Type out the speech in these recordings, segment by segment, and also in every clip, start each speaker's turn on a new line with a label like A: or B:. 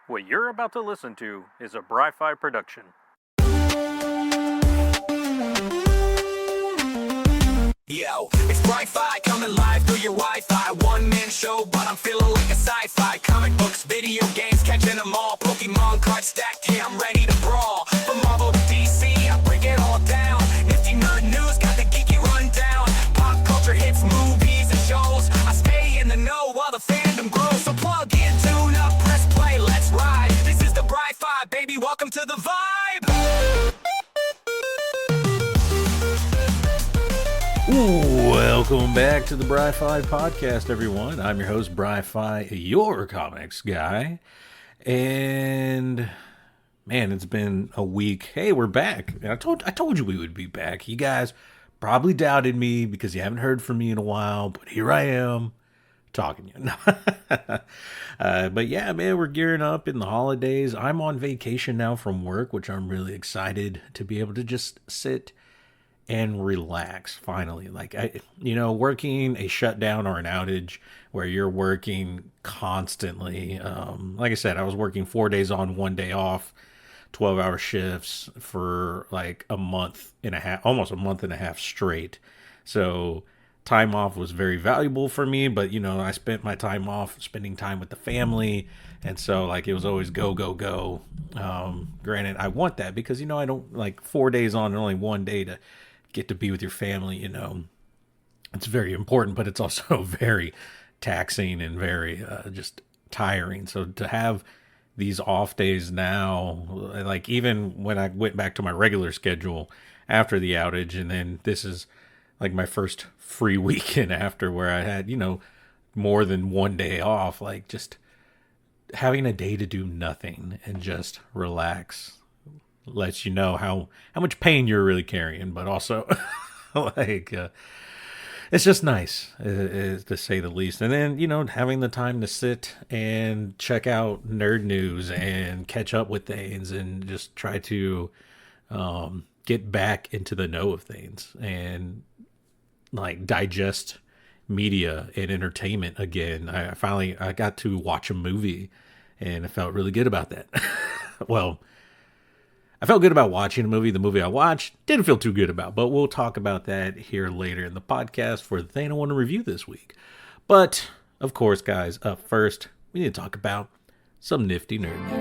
A: What you're about to listen to is a Bry-Fy production.
B: Yo, it's Bry-Fy coming live through your Wi-Fi. One-man show, but I'm feeling like a sci-fi. Comic books, video games, catching them all. Pokemon cards stacked, yeah, I'm ready to brawl. From Marvel to DC, I break it all down. Nifty nerd news, got the geeky rundown. Pop culture hits, movies and shows. I stay in the know while the fandom grows. So plug in, tune up, press play, let's ride. This is the Bry-Fy, baby, welcome to the vibe.
C: Welcome back to the Bry-Fy podcast, everyone. I'm your host, Bry-Fy, your comics guy. And man, it's been a week. Hey, we're back. I told you we would be back. You guys probably doubted me because you haven't heard from me in a while, but here I am talking to you. But yeah, man, we're gearing up in the holidays. I'm on vacation now from work, which I'm really excited to be able to just sit and relax finally. Like, working a shutdown or an outage where you're working constantly. Like I said, I was working 4 days on, 1 day off, 12-hour shifts for like a month and a half, almost a month and a half straight. So time off was very valuable for me, but I spent my time off spending time with the family. And so like, it was always go, go, go. Granted, I want that because, I don't like 4 days on and only 1 day to get to be with your family. It's very important, but it's also very taxing and very just tiring. So to have these off days now, like even when I went back to my regular schedule after the outage, and then this is like my first free weekend after, where I had, more than 1 day off, like just having a day to do nothing and just relax lets you know how much pain you're really carrying, but also like it's just nice, to say the least. And then having the time to sit and check out nerd news and catch up with things and just try to get back into the know of things and like digest media and entertainment again. I got to watch a movie and I felt really good about that. Well, I felt good about watching a movie. The movie I watched didn't feel too good about, but we'll talk about that here later in the podcast for the thing I want to review this week. But, of course, guys, up first, we need to talk about some nifty nerd news.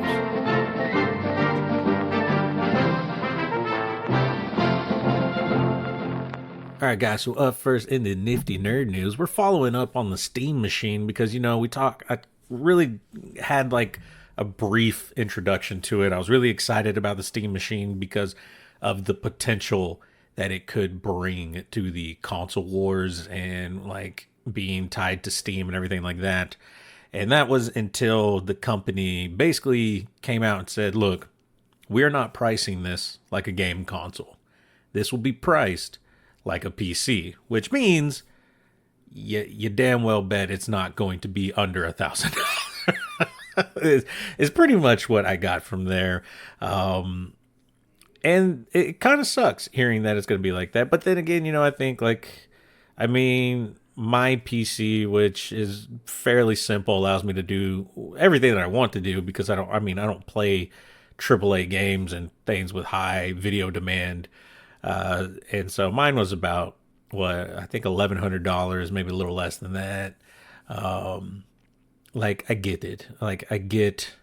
C: All right, guys, so up first in the nifty nerd news, we're following up on the Steam Machine because, I really had like a brief introduction to it. I was really excited about the Steam Machine because of the potential that it could bring to the console wars and like being tied to Steam and everything like that. And that was until the company basically came out and said, look, we're not pricing this like a game console. This will be priced like a PC, which means you damn well bet it's not going to be under $1,000. is pretty much what I got from there. And it kind of sucks hearing that it's going to be like that. But then again, I think my PC, which is fairly simple, allows me to do everything that I want to do because I don't play AAA games and things with high video demand. And so mine was about I think $1,100, maybe a little less than that. Like, I get it. Like, I get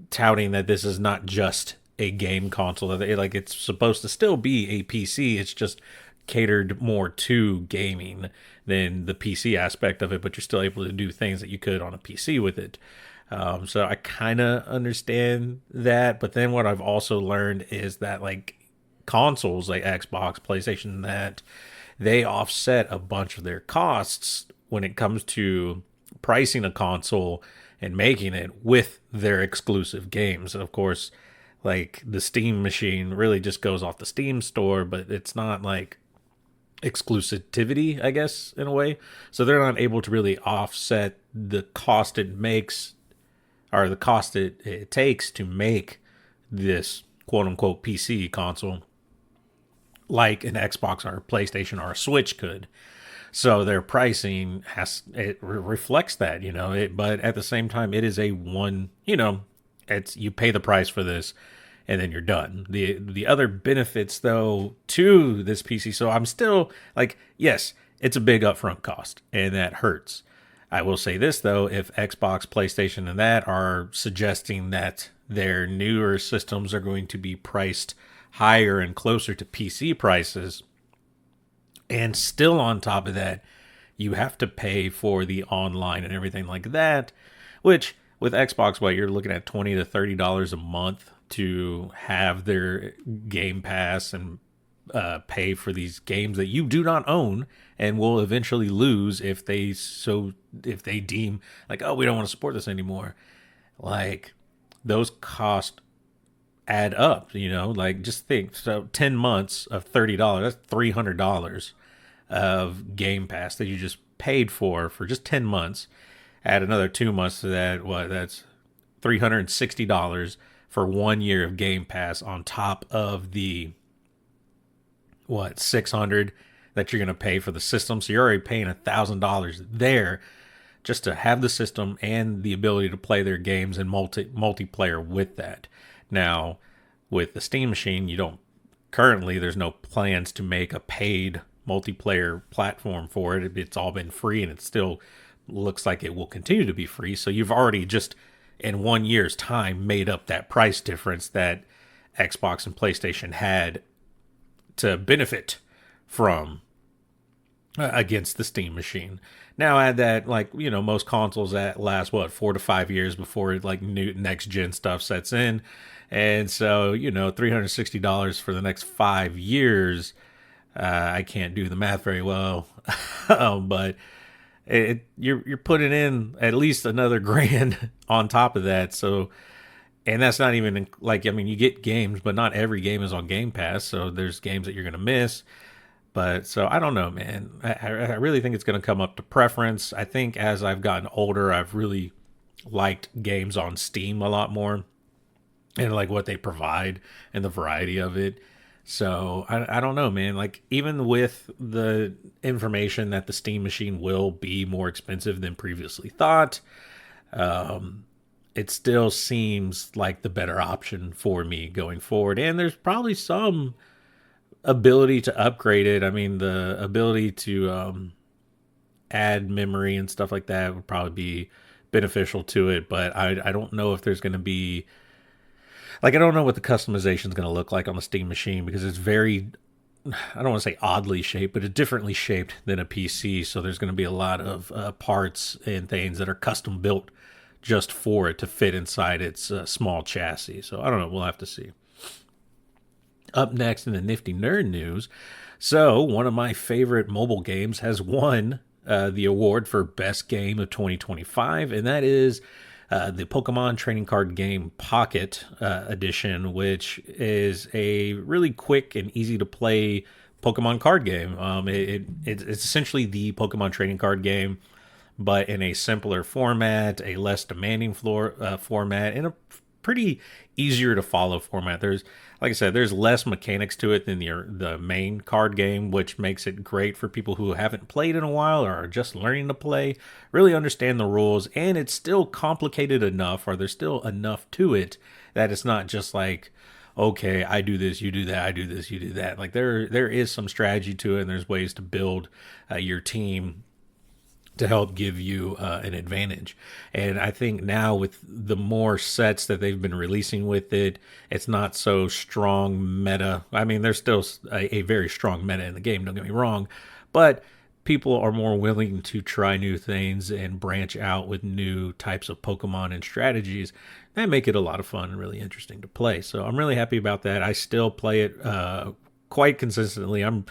C: touting that this is not just a game console. Like, it's supposed to still be a PC. It's just catered more to gaming than the PC aspect of it, but you're still able to do things that you could on a PC with it. So I kind of understand that. But then what I've also learned is that, like, consoles like Xbox, PlayStation, that they offset a bunch of their costs when it comes to pricing a console and making it with their exclusive games. And of course, like the Steam Machine really just goes off the Steam store, but it's not like exclusivity, I guess, in a way. So they're not able to really offset the cost it makes, or the cost it takes to make this quote unquote PC console like an Xbox or a PlayStation or a Switch could. So their pricing reflects that, but at the same time, it is it's, you pay the price for this and then you're done. The other benefits though to this PC, so I'm still like, yes, it's a big upfront cost and that hurts. I will say this though, if Xbox, PlayStation, and that are suggesting that their newer systems are going to be priced higher and closer to PC prices, and still on top of that, you have to pay for the online and everything like that, which with Xbox, you're looking at $20 to $30 a month to have their Game Pass and pay for these games that you do not own and will eventually lose if they deem like, oh, we don't want to support this anymore. Like, those costs add up, like, just think. So 10 months of $30, that's $300 of Game Pass that you just paid for just 10 months. Add another 2 months to that, that's $360 for 1 year of Game Pass on top of the $600 that you're going to pay for the system. So you're already paying $1,000 there just to have the system and the ability to play their games and multiplayer with that. Now, with the Steam machine, there's no plans to make a paid multiplayer platform for it. It's all been free, and it still looks like it will continue to be free. So you've already just in 1 year's time made up that price difference that Xbox and PlayStation had to benefit from against the Steam machine. Now add that, most consoles that last 4 to 5 years before new next gen stuff sets in, and so $360 for the next 5 years. I can't do the math very well, but you're putting in at least another grand on top of that. So, and that's not even you get games, but not every game is on Game Pass. So there's games that you're going to miss. But so I don't know, man. I really think it's going to come up to preference. I think as I've gotten older, I've really liked games on Steam a lot more, and like what they provide and the variety of it. So I don't know, man. Like, even with the information that the Steam machine will be more expensive than previously thought, it still seems like the better option for me going forward. And there's probably some ability to upgrade it. I mean, the ability to add memory and stuff like that would probably be beneficial to it. But I don't know if there's going to be... I don't know what the customization is going to look like on the Steam machine, because it's very, I don't want to say oddly shaped, but it's differently shaped than a PC. So there's going to be a lot of parts and things that are custom built just for it to fit inside its small chassis. So I don't know. We'll have to see. Up next in the Nifty Nerd news. So one of my favorite mobile games has won the award for Best Game of 2025, and that is the Pokemon Trading Card Game Pocket Edition, which is a really quick and easy to play Pokemon card game. It's essentially the Pokemon Trading Card game, but in a simpler format, a less demanding format, and a pretty easier to follow format. There's, like I said, there's less mechanics to it than the main card game, which makes it great for people who haven't played in a while or are just learning to play, really understand the rules, and it's still complicated enough, or there's still enough to it that it's not just like, okay, I do this, you do that, I do this, you do that. Like, there is some strategy to it, and there's ways to build your team to help give you an advantage. And I think now with the more sets that they've been releasing with it, it's not so strong meta. I mean, there's still a very strong meta in the game, don't get me wrong, but people are more willing to try new things and branch out with new types of Pokemon and strategies that make it a lot of fun and really interesting to play. So I'm really happy about that. I still play it quite consistently. I'm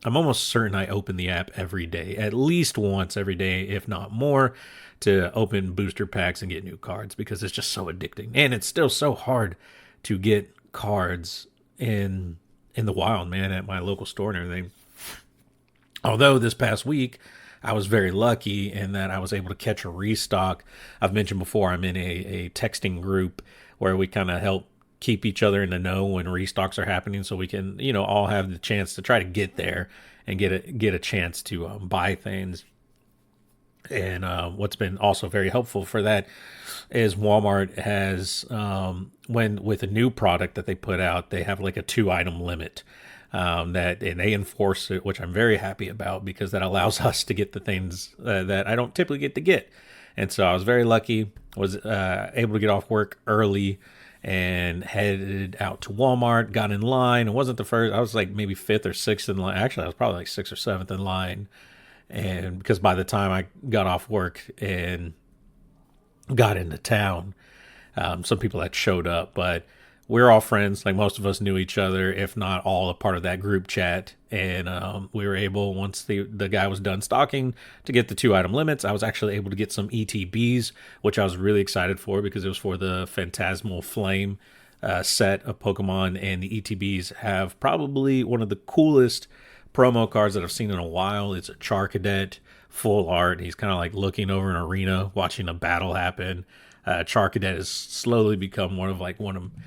C: almost certain I open the app every day, at least once every day, if not more, to open booster packs and get new cards, because it's just so addicting. And it's still so hard to get cards in the wild, man, at my local store and everything. Although this past week, I was very lucky in that I was able to catch a restock. I've mentioned before, I'm in a texting group where we kind of help keep each other in the know when restocks are happening, so we can, all have the chance to try to get there and get a chance to buy things. And what's been also very helpful for that is Walmart has, when with a new product that they put out, they have like a 2-item limit. And they enforce it, which I'm very happy about, because that allows us to get the things that I don't typically get to get. And so I was very lucky, was able to get off work early and headed out to Walmart, got in line. It wasn't the first, I was like maybe 5th or 6th in line. Actually, I was probably like 6th or 7th in line. And because by the time I got off work and got into town, some people had showed up, but we're all friends. Like, most of us knew each other, if not all a part of that group chat. And we were able, once the guy was done stocking, to get the 2-item limits. I was actually able to get some ETBs, which I was really excited for, because it was for the Phantasmal Flame set of Pokemon. And the ETBs have probably one of the coolest promo cards that I've seen in a while. It's a Charcadet full art. He's kind of like looking over an arena, watching a battle happen. Charcadet has slowly become one of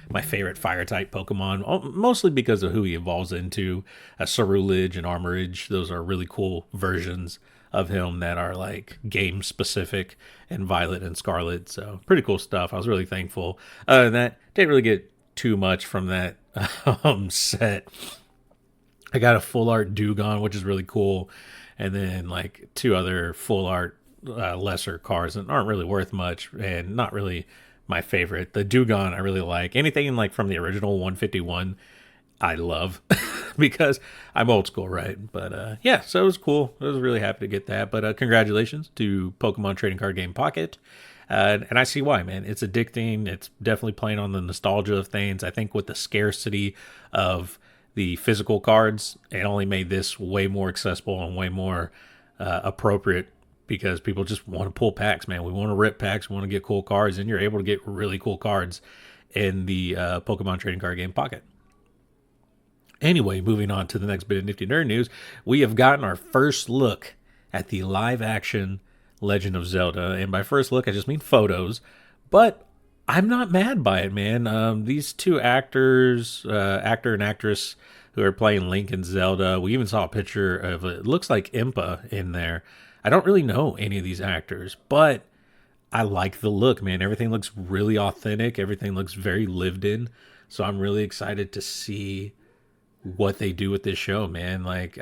C: my favorite fire type Pokemon, mostly because of who he evolves into. Ceruledge and Armorage, those are really cool versions of him that are like game specific, and Violet and Scarlet. So pretty cool stuff. I was really thankful. Other than that, didn't really get too much from that set. I got a full art Dewgong, which is really cool, and then like 2 other full art lesser cards that aren't really worth much and not really my favorite. The Dewgong I really like. Anything like from the original 151 I love because I'm old school, right? But yeah, so it was cool. I was really happy to get that. But congratulations to Pokemon Trading Card Game Pocket. And I see why, man. It's addicting. It's definitely playing on the nostalgia of things. I think with the scarcity of the physical cards, it only made this way more accessible and way more appropriate, because people just want to pull packs, man. We want to rip packs. We want to get cool cards, and you're able to get really cool cards in the Pokemon Trading Card Game Pocket. Anyway, moving on to the next bit of Nifty Nerd news, we have gotten our first look at the live-action Legend of Zelda. And by first look, I just mean photos. But I'm not mad by it, man. These 2 actors, actor and actress, who are playing Link and Zelda, we even saw a picture of, it looks like Impa in there. I don't really know any of these actors, but I like the look, man. Everything looks really authentic. Everything looks very lived in. So I'm really excited to see what they do with this show, man. Like,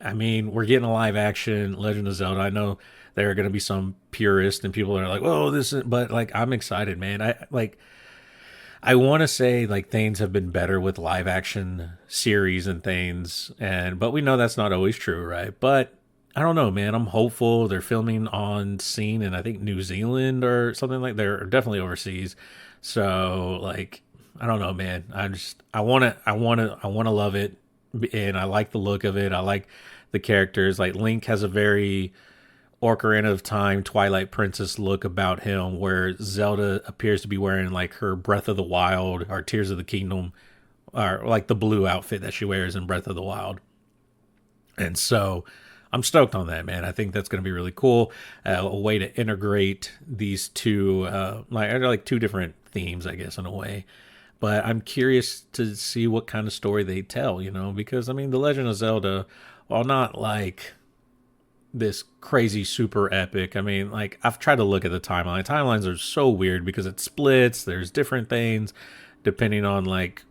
C: I mean, we're getting a live action Legend of Zelda. I know there are going to be some purists and people that are like, "Oh, this is," but like, I'm excited, man. I want to say like things have been better with live action series and things, but we know that's not always true, right? But I don't know, man. I'm hopeful. They're filming on scene in, I think, New Zealand or something like. They're definitely overseas. So like, I don't know, man. I want to love it, and I like the look of it. I like the characters. Like, Link has a very Ocarina of Time, Twilight Princess look about him, where Zelda appears to be wearing like her Breath of the Wild or Tears of the Kingdom, or like the blue outfit that she wears in Breath of the Wild. And so I'm stoked on that, man. I think that's going to be really cool. A way to integrate these 2, like 2 different themes, I guess, in a way. But I'm curious to see what kind of story they tell, because, I mean, The Legend of Zelda, while not like this crazy super epic, I mean, like, I've tried to look at the timeline. Timelines are so weird because it splits. There's different things depending on like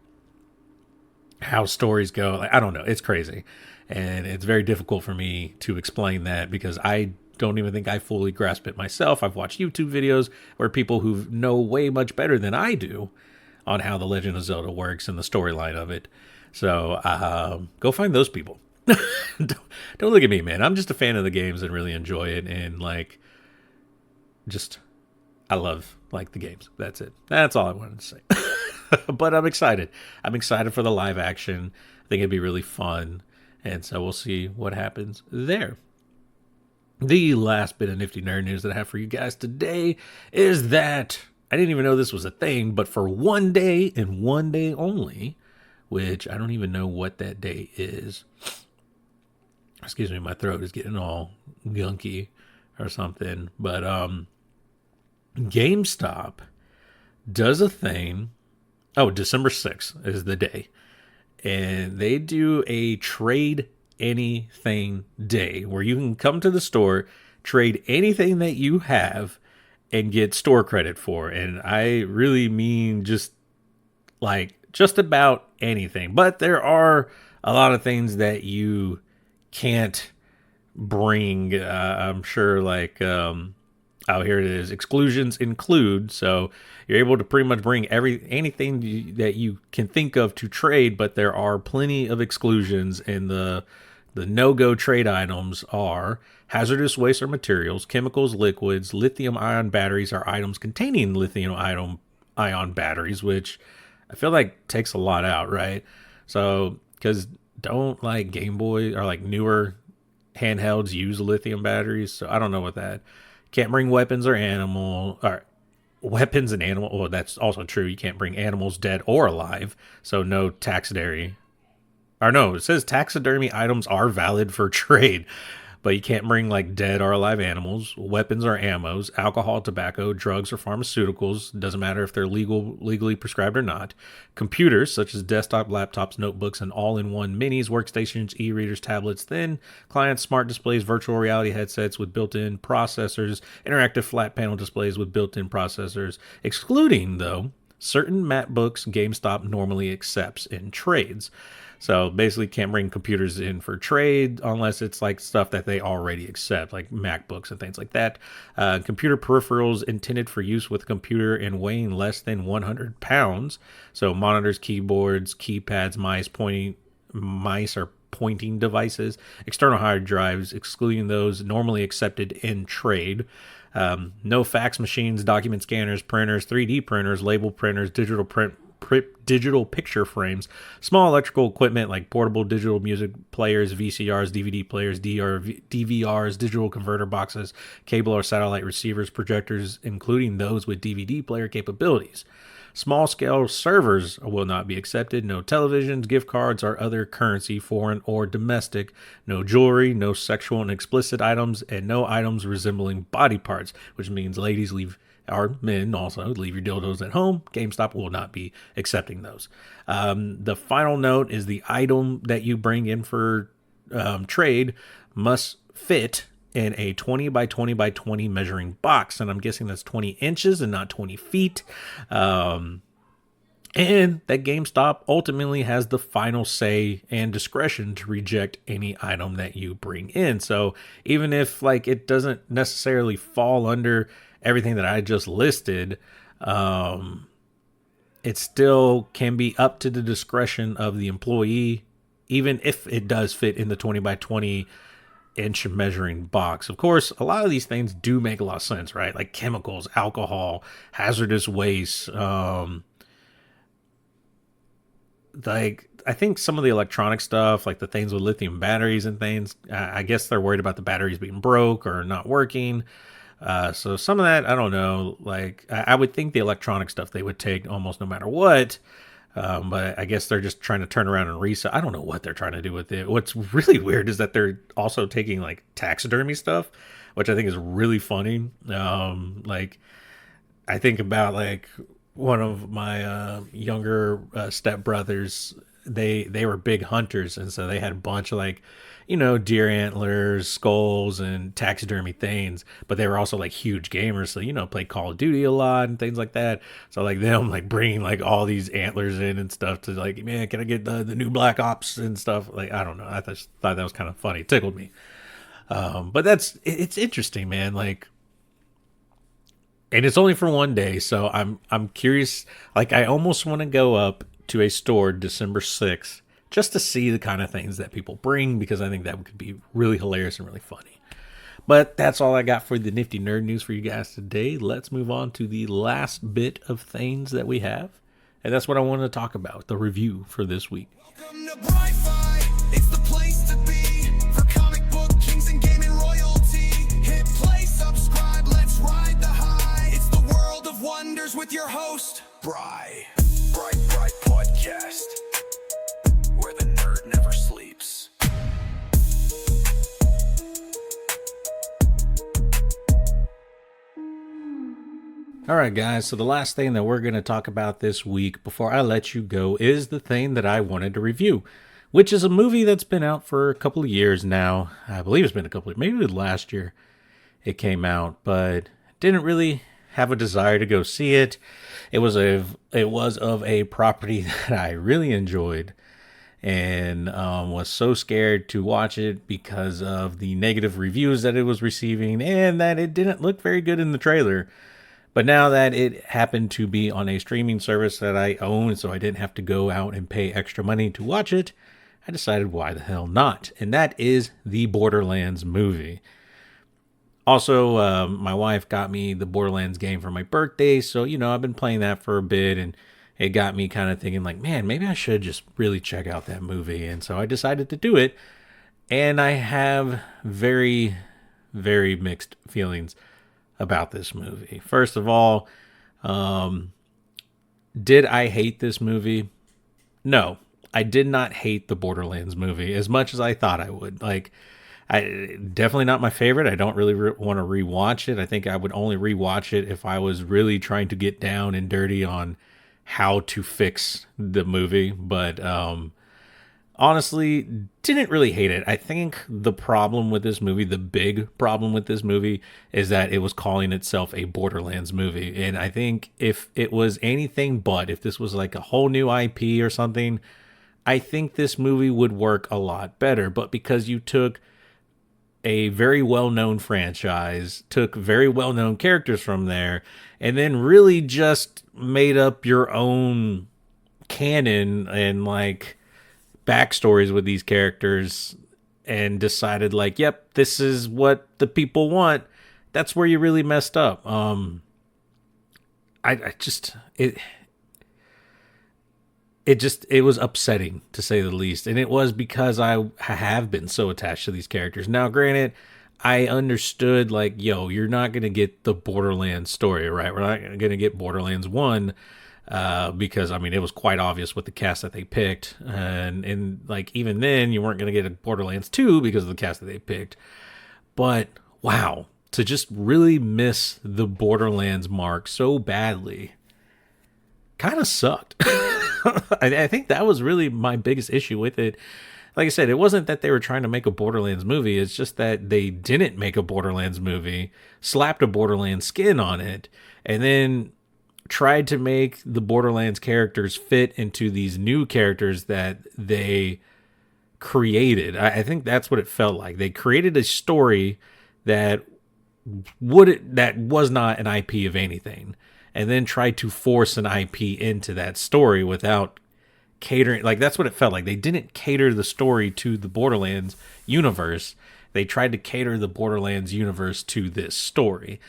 C: how stories go. Like, I don't know. It's crazy. And it's very difficult for me to explain that because I don't even think I fully grasp it myself. I've watched YouTube videos where people who know way much better than I do on how The Legend of Zelda works and the storyline of it. So go find those people. Don't look at me, man. I'm just a fan of the games and really enjoy it. And like, I love like the games. That's it. That's all I wanted to say. But I'm excited. I'm excited for the live action. I think it'd be really fun. And so we'll see what happens there. The last bit of Nifty Nerd news that I have for you guys today is that I didn't even know this was a thing, but for one day and one day only, which I don't even know what that day is. Excuse me, my throat is getting all gunky or something. But GameStop does a thing Oh, December 6th is the day. And they do a trade anything day where you can come to the store, trade anything that you have, and get store credit for. And I really mean just about anything. But there are a lot of things that you can't bring. I'm sure, oh, here it is. Exclusions include, so you're able to pretty much bring anything that you can think of to trade, but there are plenty of exclusions, and the no-go trade items are hazardous waste or materials, chemicals, liquids, lithium-ion batteries are items containing lithium-ion batteries, which I feel like takes a lot out, right? So, because don't like Game Boy or like newer handhelds use lithium batteries, so I don't know what that. Can't bring weapons and animal. Well, that's also true. You can't bring animals dead or alive. So no taxidermy. Or no, it says taxidermy items are valid for trade. But you can't bring like dead or alive animals, weapons or ammos, alcohol, tobacco, drugs, or pharmaceuticals. Doesn't matter if they're legally prescribed or not. Computers, such as desktop, laptops, notebooks, and all-in-one minis, workstations, e-readers, tablets, thin clients, smart displays, virtual reality headsets with built-in processors, interactive flat panel displays with built-in processors, excluding, though, certain MacBooks GameStop normally accepts in trades. So basically can't bring computers in for trade unless it's like stuff that they already accept, like MacBooks and things like that. Computer peripherals intended for use with a computer and weighing less than 100 pounds. So monitors, keyboards, keypads, mice or pointing devices, external hard drives, excluding those normally accepted in trade. No fax machines, document scanners, printers, 3D printers, label printers, digital picture frames, small electrical equipment like portable digital music players, VCRs, DVD players, DVRs, digital converter boxes, cable or satellite receivers, projectors, including those with DVD player capabilities. Small scale servers will not be accepted. No televisions, gift cards, or other currency, foreign or domestic. No jewelry, no sexual and explicit items, and no items resembling body parts, which means ladies our men also leave your dildos at home. GameStop will not be accepting those. The final note is the item that you bring in for trade must fit in a 20 by 20 by 20 measuring box. And I'm guessing that's 20 inches and not 20 feet. And that GameStop ultimately has the final say and discretion to reject any item that you bring in. So even if it doesn't necessarily fall under everything that I just listed, it still can be up to the discretion of the employee, even if it does fit in the 20 by 20 inch measuring box. Of course, a lot of these things do make a lot of sense, right? Like chemicals, alcohol, hazardous waste. I think some of the electronic stuff, like the things with lithium batteries and things, I guess they're worried about the batteries being broke or not working. So some of that, I don't know, I would think the electronic stuff they would take almost no matter what. But I guess they're just trying to turn around and resell. I don't know what they're trying to do with it. What's really weird is that they're also taking taxidermy stuff, which I think is really funny. I think about one of my younger stepbrothers. They were big hunters, and so they had a bunch of deer antlers, skulls, and taxidermy things. But they were also huge gamers, so played Call of Duty a lot and things like that. So them bringing all these antlers in and stuff to man, can I get the new Black Ops and stuff? I don't know. I just thought that was kind of funny. It tickled me. But it's interesting, man. And it's only for one day, so I'm curious. I almost want to go up to a store December 6th just to see the kind of things that people bring, because I think that could be really hilarious and really funny. But that's all I got for the nifty nerd news for you guys today. Let's move on to the last bit of things that we have, and that's what I wanted to talk about, the review for this week.
B: Welcome to Bry-Fy. It's the place to be for comic book kings and gaming royalty. Hit play, subscribe, let's ride the high. It's the world of wonders with your host, Bry Podcast, where the nerd never sleeps.
C: All right, guys. So the last thing that we're going to talk about this week before I let you go is the thing that I wanted to review, which is a movie that's been out for a couple of years now. I believe it's been a couple of, maybe last year it came out, but didn't really have a desire to go see it. It was of a property that I really enjoyed, and was so scared to watch it because of the negative reviews that it was receiving and that it didn't look very good in the trailer. But now that it happened to be on a streaming service that I own, so I didn't have to go out and pay extra money to watch it, I decided why the hell not. And that is the Borderlands movie. Also, my wife got me the Borderlands game for my birthday, so, I've been playing that for a bit, and it got me kind of thinking, like, man, maybe I should just really check out that movie. And so I decided to do it, and I have very, very mixed feelings about this movie. First of all, did I hate this movie? No, I did not hate the Borderlands movie as much as I thought I would. Like, definitely not my favorite. I don't really want to rewatch it. I think I would only rewatch it if I was really trying to get down and dirty on how to fix the movie. But honestly, didn't really hate it. I think the problem with this movie, the big problem with this movie, is that it was calling itself a Borderlands movie. And I think if it was anything but, if this was like a whole new IP or something, I think this movie would work a lot better. But because you took a very well-known franchise, took very well-known characters from there, and then really just made up your own canon and like backstories with these characters and decided like, yep, this is what the people want, that's where you really messed up. It was upsetting, to say the least. And it was because I have been so attached to these characters. Now, granted, I understood, like, you're not going to get the Borderlands story, right? We're not going to get Borderlands 1 because, it was quite obvious with the cast that they picked. And like, even then, you weren't going to get a Borderlands 2 because of the cast that they picked. But, wow, to just really miss the Borderlands mark so badly kind of sucked. I think that was really my biggest issue with it. Like I said, it wasn't that they were trying to make a Borderlands movie. It's just that they didn't make a Borderlands movie, slapped a Borderlands skin on it, and then tried to make the Borderlands characters fit into these new characters that they created. I think that's what it felt like. They created a story that was not an IP of anything, and then tried to force an IP into that story without catering. Like, that's what it felt like. They didn't cater the story to the Borderlands universe. They tried to cater the Borderlands universe to this story.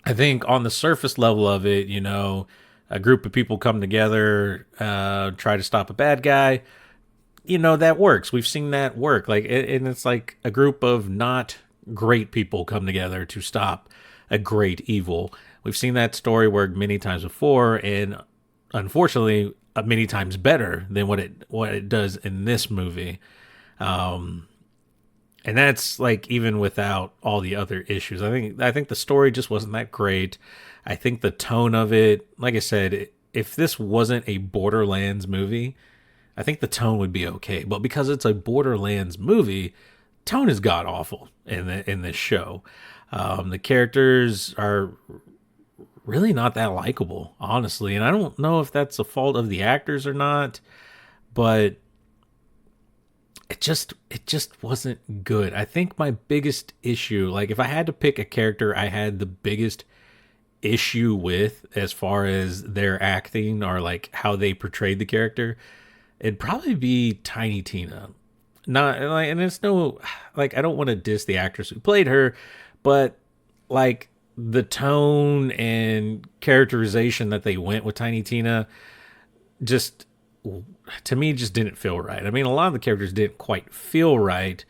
C: I think on the surface level of it, a group of people come together, try to stop a bad guy. That works. We've seen that work. Like, and it's like a group of not great people come together to stop a great evil. We've seen that story work many times before, and unfortunately, many times better than what it does in this movie. And that's like even without all the other issues. I think the story just wasn't that great. I think the tone of it, like I said, if this wasn't a Borderlands movie, I think the tone would be okay. But because it's a Borderlands movie, tone is god awful in this show. The characters are really not that likable, honestly. And I don't know if that's a fault of the actors or not, but it just wasn't good. I think my biggest issue, like if I had to pick a character I had the biggest issue with as far as their acting or like how they portrayed the character, it'd probably be Tiny Tina. Not like, and it's no, like, I don't want to diss the actress who played her, but like the tone and characterization that they went with Tiny Tina just, to me, just didn't feel right. A lot of the characters didn't quite feel right,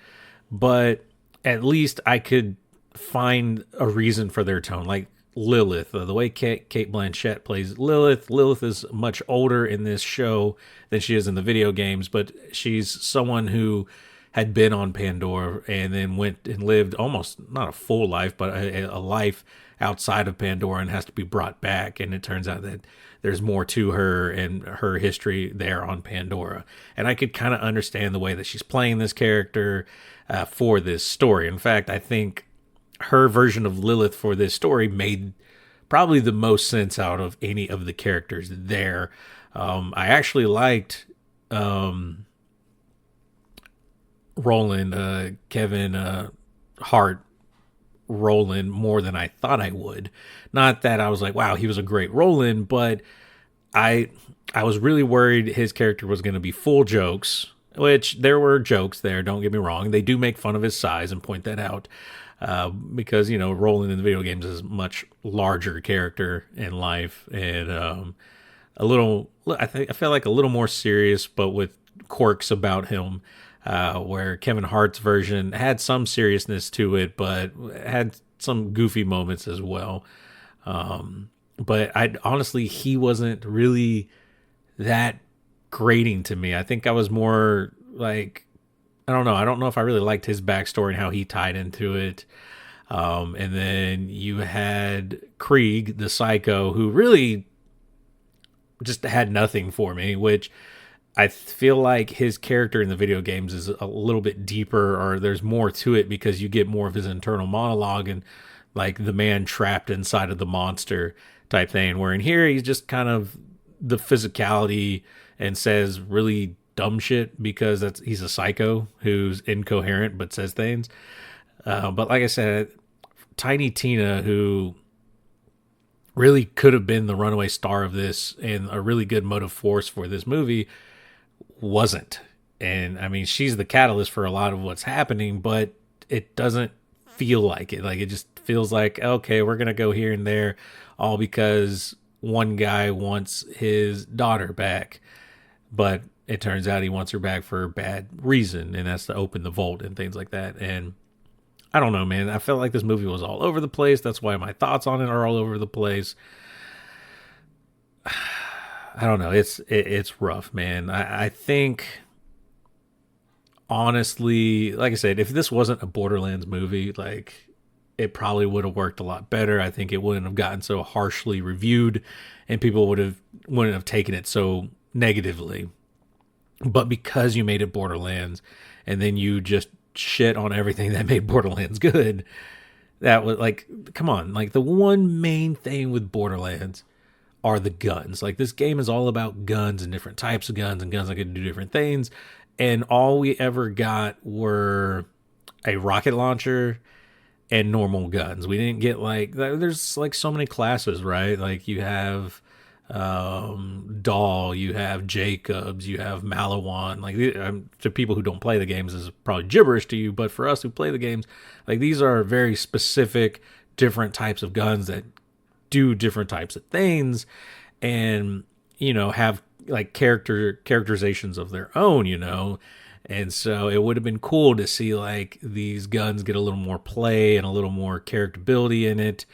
C: but at least I could find a reason for their tone. Like Lilith, the way Cate Blanchett plays Lilith. Lilith is much older in this show than she is in the video games, but she's someone who had been on Pandora and then went and lived almost not a full life, but a life outside of Pandora and has to be brought back. And it turns out that there's more to her and her history there on Pandora. And I could kind of understand the way that she's playing this character for this story. In fact, I think her version of Lilith for this story made probably the most sense out of any of the characters there. I actually liked Roland, Kevin Hart Roland more than I thought I would. Not that I was like, wow, he was a great Roland, but I was really worried his character was going to be full jokes, which there were jokes there, don't get me wrong. They do make fun of his size and point that out. Because, you know, Roland in the video games is a much larger character in life and a little, I feel like a little more serious, but with quirks about him, where Kevin Hart's version had some seriousness to it, but had some goofy moments as well. But honestly, he wasn't really that grating to me. I think I was more like, I don't know. I don't know if I really liked his backstory and how he tied into it. And then you had Krieg, the psycho, who really just had nothing for me, which I feel like his character in the video games is a little bit deeper, or there's more to it because you get more of his internal monologue and like the man trapped inside of the monster type thing. Where in here, he's just kind of the physicality and says really dumb shit because he's a psycho who's incoherent but says things. But like I said, Tiny Tina, who really could have been the runaway star of this and a really good motive force for this movie, wasn't. And I mean, she's the catalyst for a lot of what's happening, but it doesn't feel like it. Like, it just feels like, okay, we're going to go here and there all because one guy wants his daughter back. But it turns out he wants her back for a bad reason, and that's to open the vault and things like that. And I don't know, man. I felt like this movie was all over the place. That's why my thoughts on it are all over the place. I don't know. It's rough, man. I think, honestly, like I said, if this wasn't a Borderlands movie, like, it probably would have worked a lot better. I think it wouldn't have gotten so harshly reviewed, and people wouldn't have taken it so negatively. But because you made it Borderlands and then you just shit on everything that made Borderlands good, that was like, come on. Like, the one main thing with Borderlands are the guns. Like, this game is all about guns and different types of guns and guns that can do different things. And all we ever got were a rocket launcher and normal guns. We didn't get like, there's like so many classes, right? Like, you have Dahl, you have Jacobs, you have Malawan. Like, to people who don't play the games, this is probably gibberish to you, but for us who play the games, like, these are very specific different types of guns that do different types of things, and, you know, have like characterizations of their own, you know. And so it would have been cool to see like these guns get a little more play and a little more characterability in it.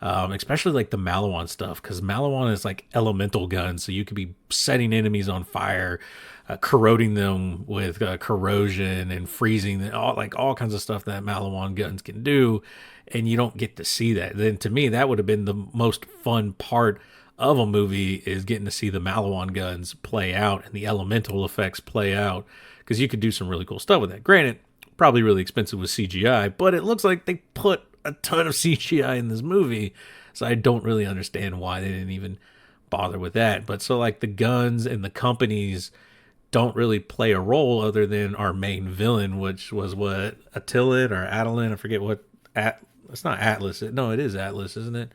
C: Especially like the Malawan stuff, because Malawan is like elemental guns, so you could be setting enemies on fire, corroding them with corrosion and freezing them, all kinds of stuff that Malawan guns can do, and you don't get to see that. Then to me, that would have been the most fun part of a movie, is getting to see the Malawan guns play out and the elemental effects play out, because you could do some really cool stuff with that. Granted, probably really expensive with CGI, but it looks like they put a ton of CGI in this movie, so I don't really understand why they didn't even bother with that. But so like the guns and the companies don't really play a role other than our main villain, which was what, Attilan or Adeline, I forget what. It's not Atlas. No, it is Atlas, isn't it?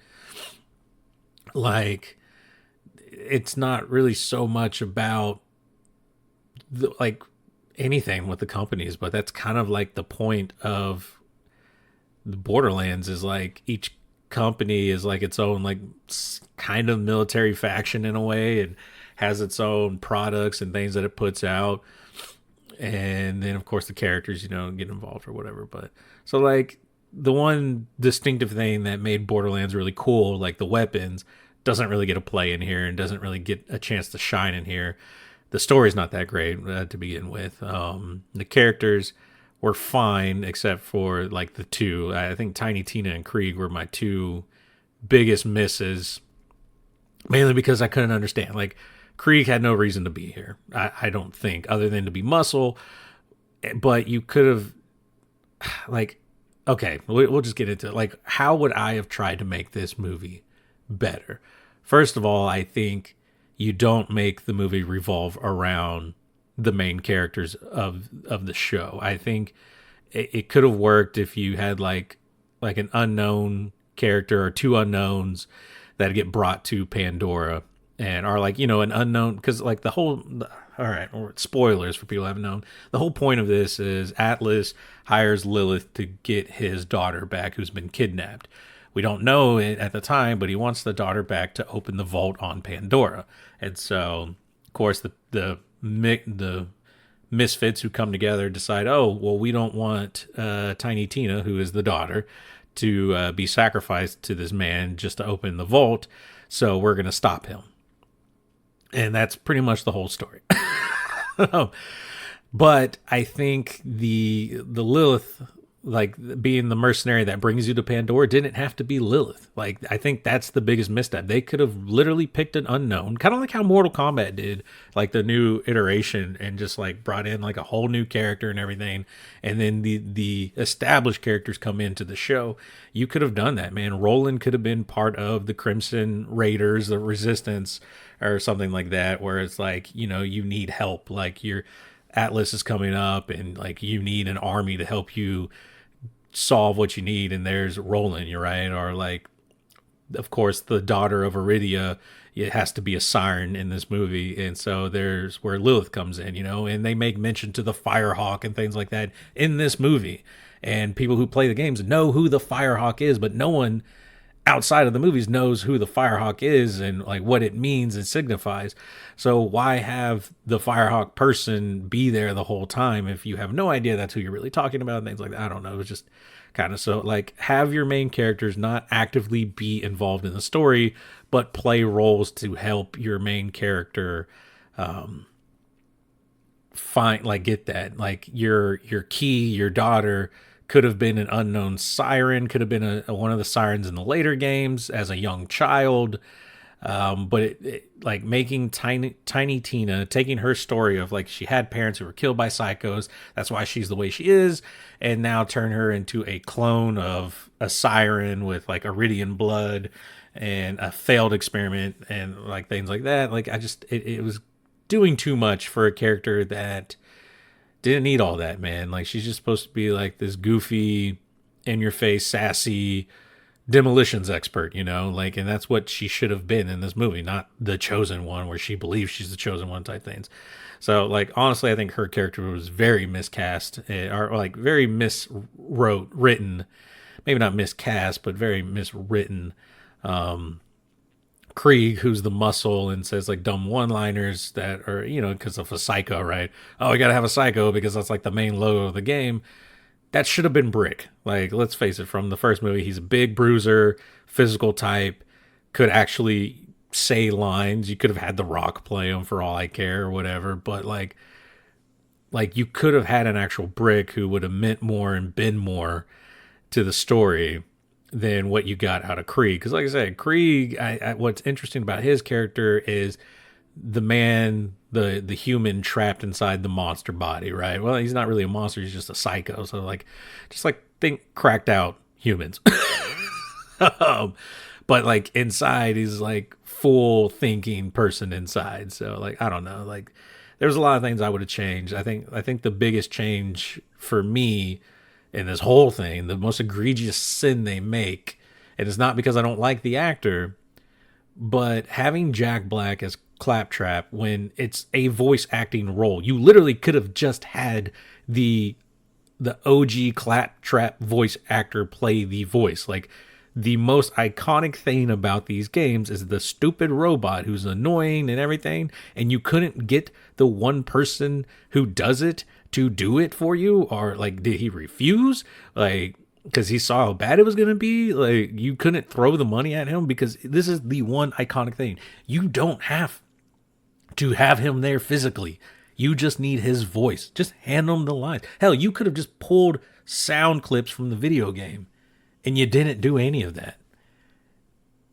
C: Like, it's not really so much about like anything with the companies, but that's kind of like the point of the Borderlands, is like each company is like its own like kind of military faction in a way, and has its own products and things that it puts out. And then of course the characters, you know, get involved or whatever. But so like the one distinctive thing that made Borderlands really cool, like the weapons, doesn't really get a play in here and doesn't really get a chance to shine in here. The story's not that great to begin with. The characters were fine, except for like the two. I think Tiny Tina and Krieg were my two biggest misses, mainly because I couldn't understand. Like, Krieg had no reason to be here, I don't think, other than to be muscle. But you could have, like, okay, we'll just get into it. Like, how would I have tried to make this movie better? First of all, I think you don't make the movie revolve around the main characters of the show. I think it could have worked if you had like an unknown character or two unknowns that get brought to Pandora and are like, an unknown, because like all right, spoilers for people who haven't known. The whole point of this is Atlas hires Lilith to get his daughter back who's been kidnapped. We don't know it at the time, but he wants the daughter back to open the vault on Pandora. And so, of course, the misfits who come together decide, oh, well, we don't want Tiny Tina, who is the daughter, to be sacrificed to this man just to open the vault. So we're going to stop him. And that's pretty much the whole story. But I think the Lilith, like being the mercenary that brings you to Pandora, didn't have to be Lilith. Like, I think that's the biggest misstep. They could have literally picked an unknown, kind of like how Mortal Kombat did, like the new iteration, and just like brought in like a whole new character and everything. And then the established characters come into the show. You could have done that, man. Roland could have been part of the Crimson Raiders, the Resistance, or something like that, where it's like, you need help. Like, your Atlas is coming up and like you need an army to help you solve what you need, and there's Roland, you're right. Or like, of course, the daughter of Iridia, it has to be a siren in this movie, and so there's where Lilith comes in, and they make mention to the Firehawk and things like that in this movie, and people who play the games know who the Firehawk is, but no one outside of the movies knows who the Firehawk is and like what it means and signifies. So why have the Firehawk person be there the whole time if you have no idea that's who you're really talking about and things like that? I don't know. It's just kind of so like, have your main characters not actively be involved in the story, but play roles to help your main character get that. Like your your daughter could have been an unknown siren, could have been one of the sirens in the later games as a young child. But it like making Tiny Tina, taking her story of like she had parents who were killed by psychos, that's why she's the way she is, and now turn her into a clone of a siren with like Iridian blood and a failed experiment and like things like that. Like, it was doing too much for a character that didn't need all that, man. Like, she's just supposed to be like this goofy, in your face, sassy demolitions expert, like, and that's what she should have been in this movie, not the chosen one where she believes she's the chosen one type things. So like, honestly, I think her character was very miscast, or like very written, maybe not miscast, but very miswritten. Krieg, who's the muscle and says like dumb one-liners that are, because of a psycho, right? Oh, we got to have a psycho because that's like the main logo of the game. That should have been Brick. Like, let's face it, from the first movie, he's a big bruiser, physical type, could actually say lines. You could have had The Rock play him for all I care or whatever, but like you could have had an actual Brick who would have meant more and been more to the story than what you got out of Krieg. Because like I said, Krieg, what's interesting about his character is the man, the human trapped inside the monster body, right? Well, he's not really a monster, he's just a psycho. So like, just like think cracked out humans. But like inside, he's like full thinking person inside. So like, I don't know, like there's a lot of things I would have changed. I think the biggest change for me in this whole thing, the most egregious sin they make, and it's not because I don't like the actor, but having Jack Black as Claptrap when it's a voice acting role. You literally could have just had the OG Claptrap voice actor play the voice. Like, the most iconic thing about these games is the stupid robot who's annoying and everything, and you couldn't get the one person who does it to do it for you, or like, did he refuse? Like, because he saw how bad it was going to be? Like, you couldn't throw the money at him because this is the one iconic thing. You don't have to have him there physically. You just need his voice. Just hand him the lines. Hell, you could have just pulled sound clips from the video game, and you didn't do any of that.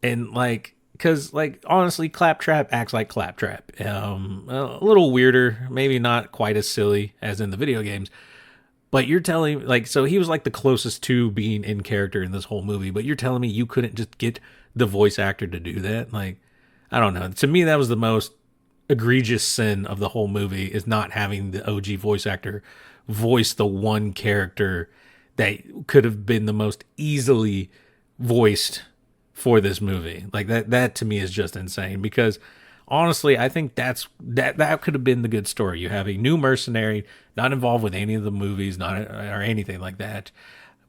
C: And like, because like honestly, Claptrap acts like Claptrap. A little weirder, maybe not quite as silly as in the video games. But you're telling me, like, so he was like the closest to being in character in this whole movie. But you're telling me you couldn't just get the voice actor to do that? Like, I don't know. To me, that was the most egregious sin of the whole movie, is not having the OG voice actor voice the one character that could have been the most easily voiced for this movie. Like that to me is just insane, because honestly, I think that could have been the good story. You have a new mercenary not involved with any of the movies, not or anything like that.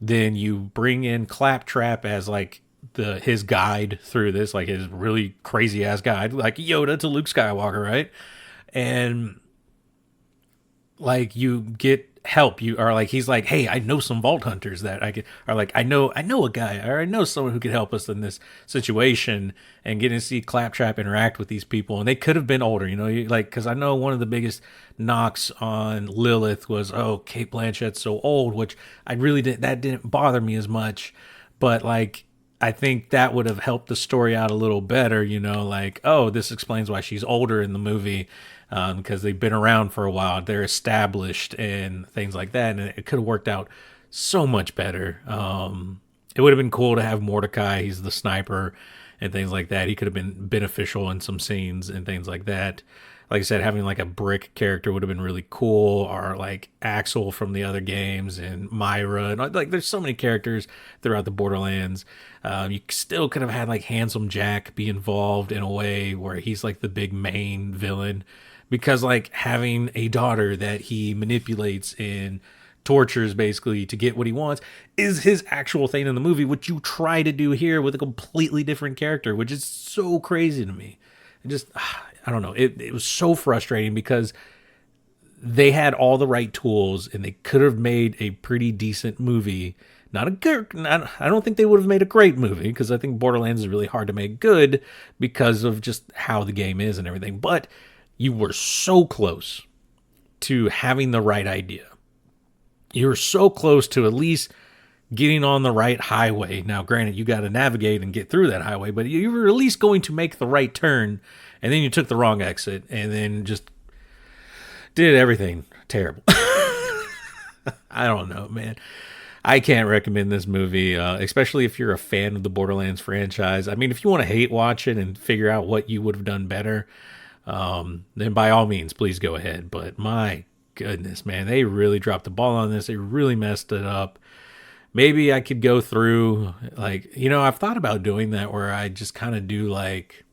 C: Then you bring in Claptrap as like his guide through this, like his really crazy ass guide, like Yoda to Luke Skywalker, right? And like you get help. You are like, he's like, hey, I know some vault hunters that I could, or like, I know a guy, or I know someone who could help us in this situation. And getting to see Claptrap interact with these people, and they could have been older, like, because I know one of the biggest knocks on Lilith was, oh, Cate Blanchett's so old, which I really didn't bother me as much, but like, I think that would have helped the story out a little better, like, oh, this explains why she's older in the movie, because they've been around for a while, they're established and things like that, and it could have worked out so much better. It would have been cool to have Mordecai, he's the sniper, and things like that. He could have been beneficial in some scenes and things like that. Like I said, having like a Brick character would have been really cool, or like Axel from the other games, and Myra, and like there's so many characters throughout the Borderlands. You still could have had like Handsome Jack be involved in a way where he's like the big main villain, because like having a daughter that he manipulates and tortures basically to get what he wants is his actual thing in the movie, which you try to do here with a completely different character, which is so crazy to me. It just, I don't know. It was so frustrating, because they had all the right tools and they could have made a pretty decent movie. Not a good, I don't think they would have made a great movie, because I think Borderlands is really hard to make good because of just how the game is and everything. But you were so close to having the right idea. You were so close to at least getting on the right highway. Now, granted, you got to navigate and get through that highway, but you were at least going to make the right turn, and then you took the wrong exit, and then just did everything terrible. I don't know, man. I can't recommend this movie, especially if you're a fan of the Borderlands franchise. I mean, if you want to hate watch it and figure out what you would have done better, then by all means, please go ahead. But my goodness, man, they really dropped the ball on this. They really messed it up. Maybe I could go through, like, I've thought about doing that, where I just kind of do like,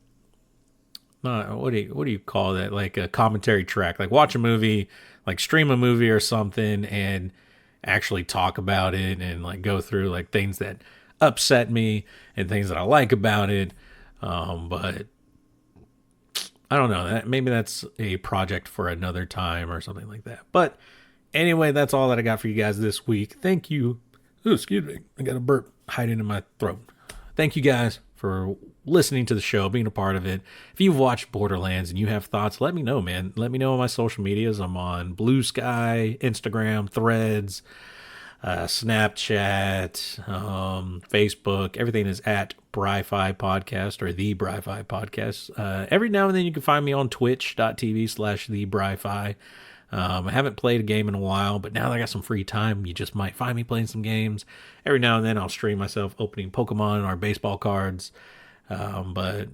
C: what do you call that? Like a commentary track, like watch a movie, like stream a movie or something, and actually talk about it, and like go through like things that upset me and things that I like about it. But I don't know, maybe that's a project for another time or something like that. But anyway, that's all that I got for you guys this week. Thank you. Ooh, excuse me. I got a burp hiding in my throat. Thank you guys for listening to the show, being a part of it. If you've watched Borderlands and you have thoughts, let me know, man. Let me know on my social medias. I'm on Blue Sky, Instagram, Threads, Snapchat, Facebook. Everything is at Bry-Fy Podcast, or the Bry-Fy Podcast. Every now and then you can find me on twitch.tv/the Bry-Fy. I haven't played a game in a while, but now that I got some free time, you just might find me playing some games. Every now and then I'll stream myself opening Pokemon or baseball cards. But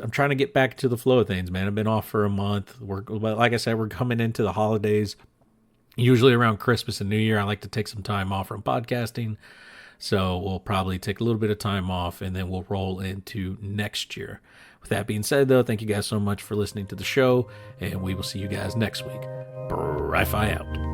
C: I'm trying to get back to the flow of things, man. I've been off for a month. Like I said, we're coming into the holidays. Usually around Christmas and New Year, I like to take some time off from podcasting. So we'll probably take a little bit of time off, and then we'll roll into next year. With that being said, though, thank you guys so much for listening to the show, and we will see you guys next week. Bry-Fy out.